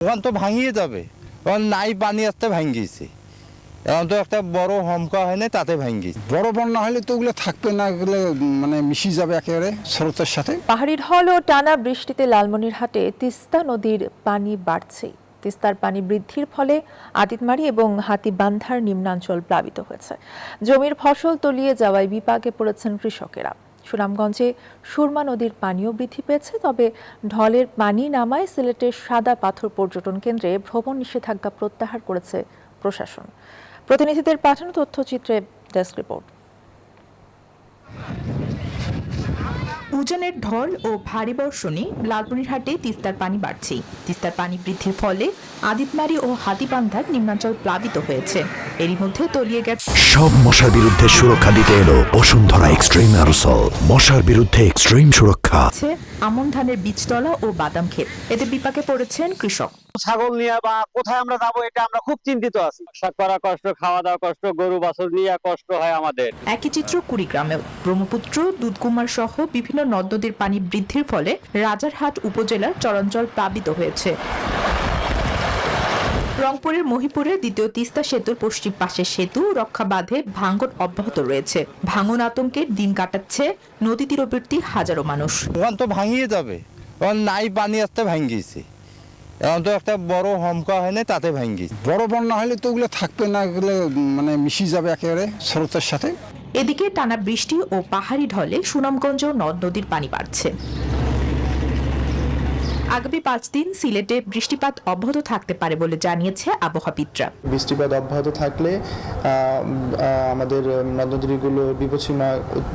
এখন তো ভাঙিয়ে যাবে, এখন নাই পানি আসতে ভাঙ্গিয়েছে, এখন তো একটা বড় হমকা হয় না, তাতে ভাঙ্গিয়েছে। বড় বন্যা হলে তো ওগুলো থাকবে না, এগুলো মানে মিশিয়ে যাবে একেবারে স্রোতের সাথে। পাহাড়ি ঢল ও টানা বৃষ্টিতে লালমনিরহাটে তিস্তা নদীর পানি বাড়ছে। তিস্তার পানি বৃদ্ধির ফলে আটিতমারি এবং হাতীবান্ধার নিম্নাঞ্চল প্লাবিত হয়েছে। জমির ফসল তলিয়ে যাওয়ায় বিপাকে পড়েছেন কৃষকেরা। সুনামগঞ্জে সুরমা নদীর পানিও বৃদ্ধি পেয়েছে, তবে ঢলের পানি নামায় সিলেটের সাদা পাথর পর্যটন কেন্দ্রে ভ্রমণ নিষেধাজ্ঞা প্রত্যাহার করেছে প্রশাসন। প্রতিনিধিদের পাঠানো তথ্যচিত্রে ডেস্ক রিপোর্ট। উজানের ঢল ও ভারী বর্ষণে লালমনিরহাটে তিস্তার পানি বাড়ছে। তিস্তার পানি বৃদ্ধির ফলে আদিতমারি ও হাতীবান্ধার নিম্নাঞ্চল প্লাবিত হয়েছে। এরই মধ্যে তলিয়ে গেছে সব মশার বিরুদ্ধে সুরক্ষা দিতে এলো বসুন্ধরা এক্সট্রিম অ্যারোসল। মশার বিরুদ্ধে এক্সট্রিম সুরক্ষা। আমন ধানের বীজতলা ও বাদাম ক্ষেত, এতে বিপাকে পড়েছেন কৃষক। ছাগল নিয়ে বা কোথায় আমরা যাবো, এটা আমরা খুব চিন্তিত আছি। শাক করা কষ্ট, খাওয়া দাওয়া কষ্ট, গরু বাছুর নিয়ে কষ্ট হয় আমাদের। একই চিত্র কুড়িগ্রামেও। ব্রহ্মপুত্র, দুধকুমার সহ বিভিন্ন নদ নদীর পানি বৃদ্ধির ফলে রাজারহাট উপজেলার চরাঞ্চল প্লাবিত হয়েছে। রংপুরের মহিপুরে দ্বিতীয় তিস্তা সেতুর পশ্চিম পাশের সেতু রক্ষা বাঁধে ভাঙন অব্যাহত রয়েছে। ভাঙন আতঙ্কের দিন কাটাচ্ছে নদী তীরবর্তী হাজারো মানুষ। এখন তো ভাঙিয়ে যাবে, এখন নাই পানি আসতে ভাঙ্গিয়েছে, এখন তো একটা বড় হমকা হয় না, তাতে ভাঙ্গিয়েছে। বড় বন্যা হলে তো ওগুলো থাকবে না, এগুলো মানে মিশিয়ে যাবে একেবারে স্রোতের সাথে। এদিকে টানা বৃষ্টি ও পাহাড়ি ঢলে সুনামগঞ্জ নদ নদীর পানি বাড়ছে। আগামী 5 দিন সিলেটে বৃষ্টিপাত অব্যাহত থাকতে পারে বলে জানিয়েছে আবহাওয়াবিদরা। বৃষ্টিপাত অব্যাহত থাকলে আমাদের নদ নদীগুলো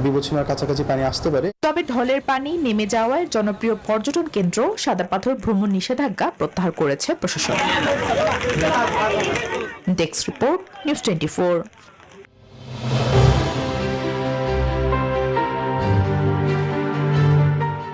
বিপদসীমার কাছাকাছি পানি আসতে পারে। তবে ঢলের পানি নেমে যাওয়ায় জনপ্রিয় পর্যটন কেন্দ্র সাদা পাথর ভ্রমণ নিষেধাজ্ঞা প্রত্যাহার করেছে প্রশাসন। Desk report, news 24।